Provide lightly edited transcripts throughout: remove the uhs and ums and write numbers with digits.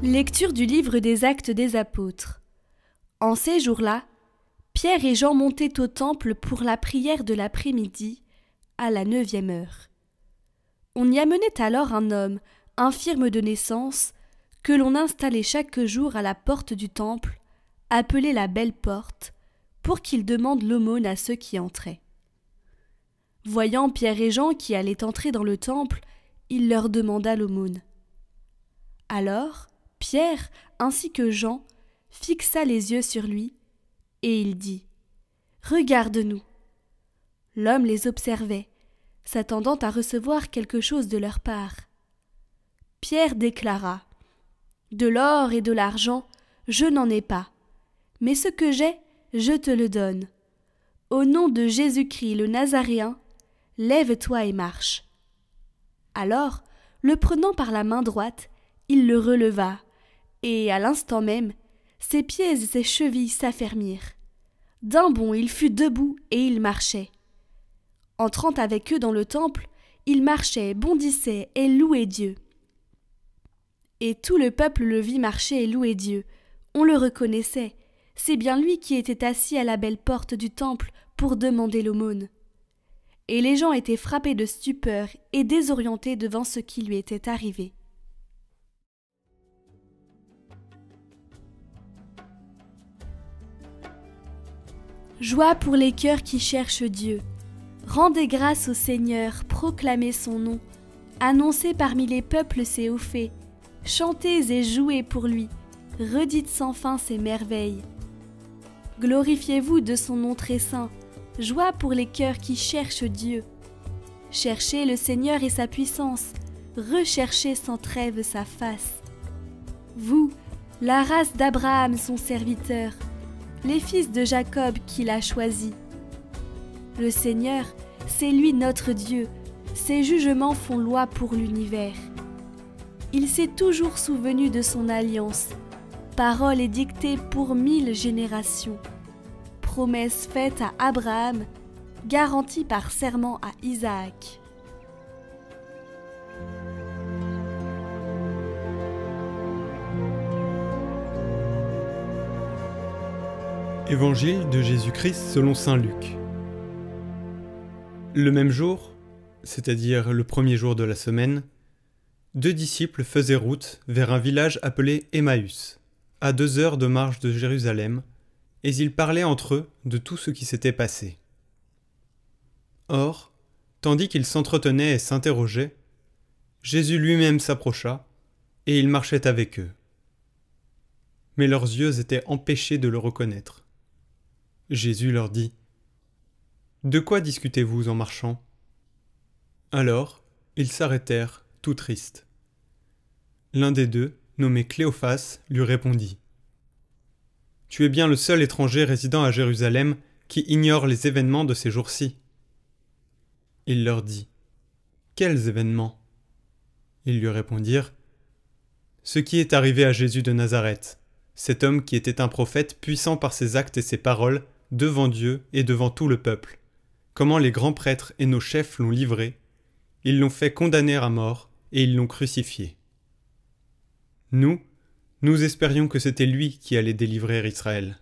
Lecture du livre des Actes des Apôtres. En ces jours-là, Pierre et Jean montaient au temple pour la prière de l'après-midi, à la 9e heure. On y amenait alors un homme, infirme de naissance, que l'on installait chaque jour à la porte du temple, appelée la Belle Porte, pour qu'il demande l'aumône à ceux qui entraient. Voyant Pierre et Jean qui allaient entrer dans le temple, il leur demanda l'aumône. Alors, Pierre, ainsi que Jean, fixa les yeux sur lui, et il dit « Regarde-nous !» L'homme les observait, s'attendant à recevoir quelque chose de leur part. Pierre déclara « De l'or et de l'argent, je n'en ai pas, mais ce que j'ai, je te le donne. Au nom de Jésus-Christ le Nazaréen, lève-toi et marche. » Alors, le prenant par la main droite, il le releva, et à l'instant même, ses pieds et ses chevilles s'affermirent. D'un bond, il fut debout et il marchait. Entrant avec eux dans le temple, il marchait, bondissait et louait Dieu. Et tout le peuple le vit marcher et louer Dieu. On le reconnaissait. C'est bien lui qui était assis à la belle porte du temple pour demander l'aumône. Et les gens étaient frappés de stupeur et désorientés devant ce qui lui était arrivé. Joie pour les cœurs qui cherchent Dieu. Rendez grâce au Seigneur, proclamez son nom. Annoncez parmi les peuples ses hauts faits. Chantez et jouez pour lui. Redites sans fin ses merveilles. Glorifiez-vous de son nom très saint. Joie pour les cœurs qui cherchent Dieu. Cherchez le Seigneur et sa puissance. Recherchez sans trêve sa face. Vous, la race d'Abraham son serviteur, les fils de Jacob qu'il a choisis. Le Seigneur, c'est lui notre Dieu, ses jugements font loi pour l'univers. Il s'est toujours souvenu de son alliance, parole édictée pour 1000 générations, promesse faite à Abraham, garantie par serment à Isaac. Évangile de Jésus-Christ selon saint Luc. Le même jour, c'est-à-dire le premier jour de la semaine, 2 disciples faisaient route vers un village appelé Emmaüs, à 2 heures de marche de Jérusalem, et ils parlaient entre eux de tout ce qui s'était passé. Or, tandis qu'ils s'entretenaient et s'interrogeaient, Jésus lui-même s'approcha, et il marchait avec eux. Mais leurs yeux étaient empêchés de le reconnaître. Jésus leur dit « De quoi discutez-vous en marchant ?» Alors, ils s'arrêtèrent, tout tristes. L'un des deux, nommé Cléophas, lui répondit « Tu es bien le seul étranger résidant à Jérusalem qui ignore les événements de ces jours-ci. » Il leur dit « Quels événements ?» Ils lui répondirent « Ce qui est arrivé à Jésus de Nazareth, cet homme qui était un prophète puissant par ses actes et ses paroles, devant Dieu et devant tout le peuple. Comment les grands prêtres et nos chefs l'ont livré, ils l'ont fait condamner à mort et ils l'ont crucifié. Nous espérions que c'était lui qui allait délivrer Israël.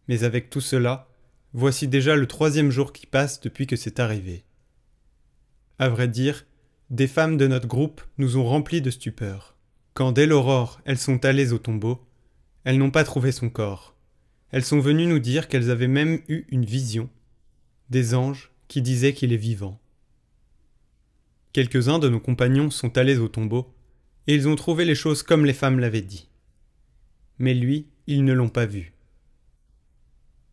Mais avec tout cela, voici déjà le 3e jour qui passe depuis que c'est arrivé. À vrai dire, des femmes de notre groupe nous ont remplis de stupeur. Quand dès l'aurore elles sont allées au tombeau, elles n'ont pas trouvé son corps. Elles sont venues nous dire qu'elles avaient même eu une vision, des anges qui disaient qu'il est vivant. Quelques-uns de nos compagnons sont allés au tombeau, et ils ont trouvé les choses comme les femmes l'avaient dit. Mais lui, ils ne l'ont pas vu.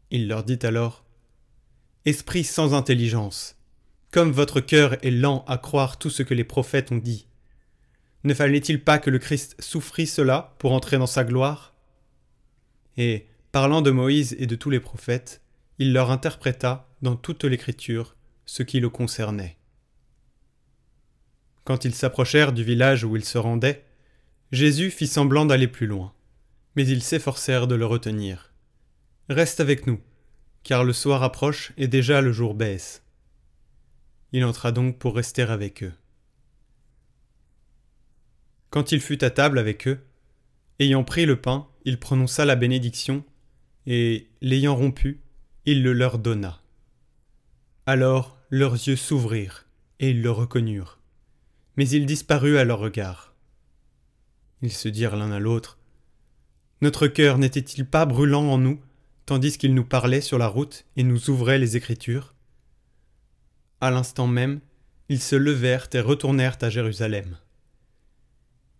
Il leur dit alors « Esprit sans intelligence, comme votre cœur est lent à croire tout ce que les prophètes ont dit, ne fallait-il pas que le Christ souffrît cela pour entrer dans sa gloire ?» Et, parlant de Moïse et de tous les prophètes, il leur interpréta dans toute l'Écriture ce qui le concernait. Quand ils s'approchèrent du village où ils se rendaient, Jésus fit semblant d'aller plus loin, mais ils s'efforcèrent de le retenir. « Reste avec nous, car le soir approche et déjà le jour baisse. » Il entra donc pour rester avec eux. Quand il fut à table avec eux, Ayant pris le pain, il prononça la bénédiction, et, l'ayant rompu, il le leur donna. Alors leurs yeux s'ouvrirent, et ils le reconnurent. Mais il disparut à leur regard. Ils se dirent l'un à l'autre, « Notre cœur n'était-il pas brûlant en nous, tandis qu'il nous parlait sur la route et nous ouvrait les Écritures ?» À l'instant même, ils se levèrent et retournèrent à Jérusalem.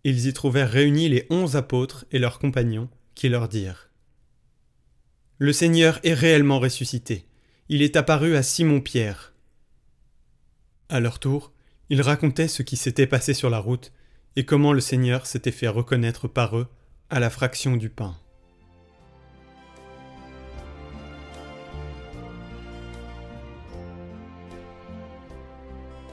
Ils y trouvèrent réunis les 11 apôtres et leurs compagnons, qui leur dirent « Le Seigneur est réellement ressuscité. Il est apparu à Simon-Pierre. » À leur tour, ils racontaient ce qui s'était passé sur la route et comment le Seigneur s'était fait reconnaître par eux à la fraction du pain.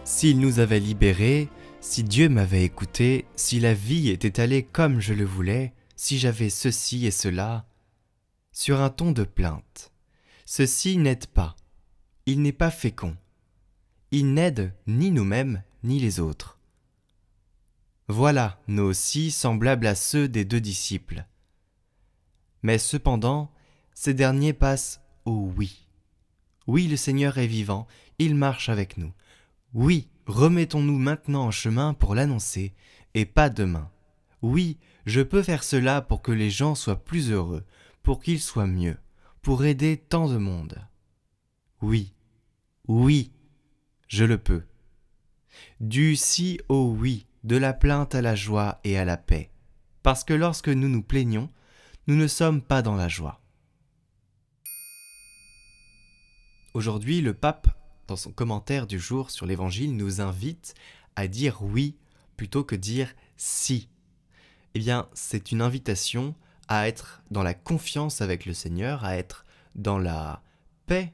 S'il nous avait libérés, si Dieu m'avait écouté, si la vie était allée comme je le voulais, si j'avais ceci et cela, sur un ton de plainte. Ceci n'aide pas, il n'est pas fécond. Il n'aide ni nous-mêmes ni les autres. Voilà, nous aussi, semblables à ceux des 2 disciples. Mais cependant, ces derniers passent au oui. Oui, le Seigneur est vivant, il marche avec nous. Oui, remettons-nous maintenant en chemin pour l'annoncer, et pas demain. Oui, je peux faire cela pour que les gens soient plus heureux, pour qu'ils soient mieux, pour aider tant de monde. Oui, oui, je le peux. Du si au oui, de la plainte à la joie et à la paix, parce que lorsque nous nous plaignons, nous ne sommes pas dans la joie. Aujourd'hui, le pape, dans son commentaire du jour sur l'Évangile, nous invite à dire oui plutôt que dire si. Eh bien, c'est une invitation à être dans la confiance avec le Seigneur, à être dans la paix.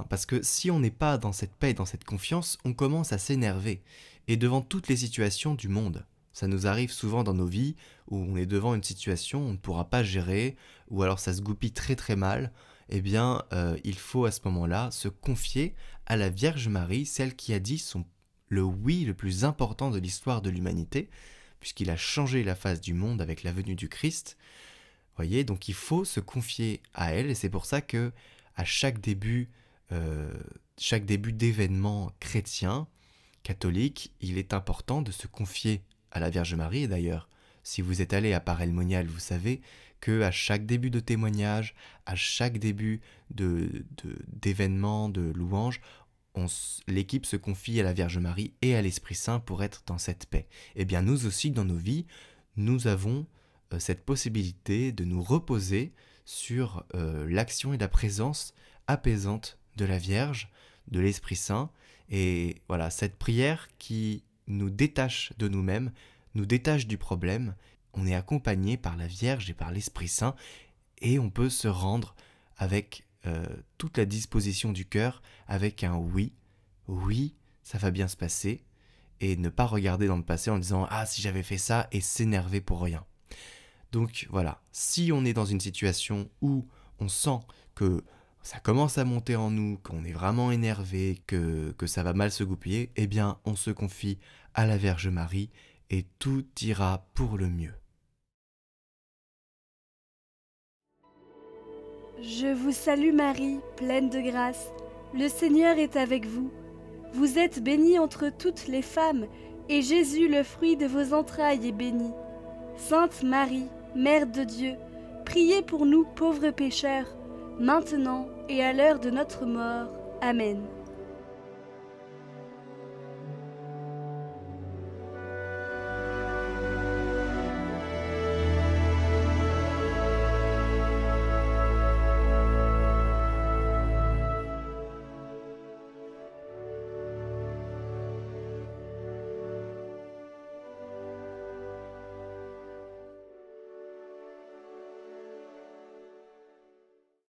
Parce que si on n'est pas dans cette paix, dans cette confiance, on commence à s'énerver. Et devant toutes les situations du monde, ça nous arrive souvent dans nos vies où on est devant une situation où on ne pourra pas gérer, ou alors ça se goupille très très mal, eh bien il faut à ce moment-là se confier à la Vierge Marie, celle qui a dit le oui le plus important de l'histoire de l'humanité, puisqu'il a changé la face du monde avec la venue du Christ. Voyez, donc il faut se confier à elle, et c'est pour ça que à chaque début d'événement chrétien, catholique, il est important de se confier à la Vierge Marie. Et d'ailleurs, si vous êtes allé à Paray-le-Monial, vous savez que à chaque début de témoignage, à chaque début d'événement, de louange, l'équipe se confie à la Vierge Marie et à l'Esprit Saint pour être dans cette paix. Eh bien, nous aussi, dans nos vies, nous avons cette possibilité de nous reposer sur l'action et la présence apaisante de la Vierge, de l'Esprit Saint. Et voilà, cette prière qui nous détache de nous-mêmes, nous détache du problème. On est accompagné par la Vierge et par l'Esprit Saint, et on peut se rendre avec toute la disposition du cœur, avec un oui, oui, ça va bien se passer, et ne pas regarder dans le passé en disant « Ah, si j'avais fait ça » et s'énerver pour rien. Donc voilà, si on est dans une situation où on sent que ça commence à monter en nous, qu'on est vraiment énervé, que ça va mal se goupiller, eh bien on se confie à la Vierge Marie et tout ira pour le mieux. Je vous salue Marie, pleine de grâce. Le Seigneur est avec vous. Vous êtes bénie entre toutes les femmes, et Jésus, le fruit de vos entrailles, est béni. Sainte Marie, Mère de Dieu, priez pour nous pauvres pécheurs, maintenant et à l'heure de notre mort. Amen.